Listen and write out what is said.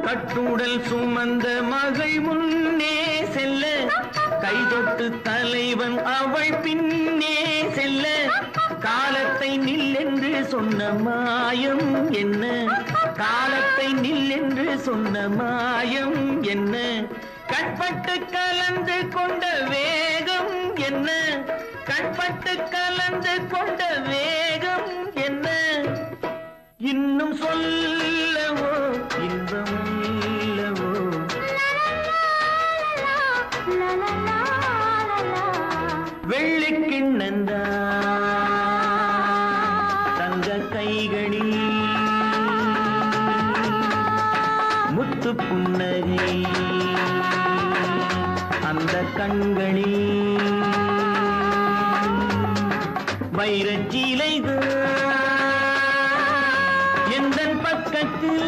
கட்டுடல் சுமந்த மகள் முன்னே செல்ல கைதொட்டு தலைவன் அவள் பின்னே செல்ல காலத்தை நில்லென்று சொன்ன மாயம் என்ன காலத்தை நில்லென்று சொன்ன மாயம் என்ன கண்பட்டு கலந்து கொண்ட வேகம் என்ன கண்பட்டு கலந்து கொண்ட வேகம் என்ன இன்னும் சொல்லவோ இன்பம் இல்லவோ வெள்ளிக்கிண்ணந்தா தங்க கைகளில் முத்து புன்னகை அந்த கண்களில் வைரச்சீலைதான் எந்தன் பக்கத்தில்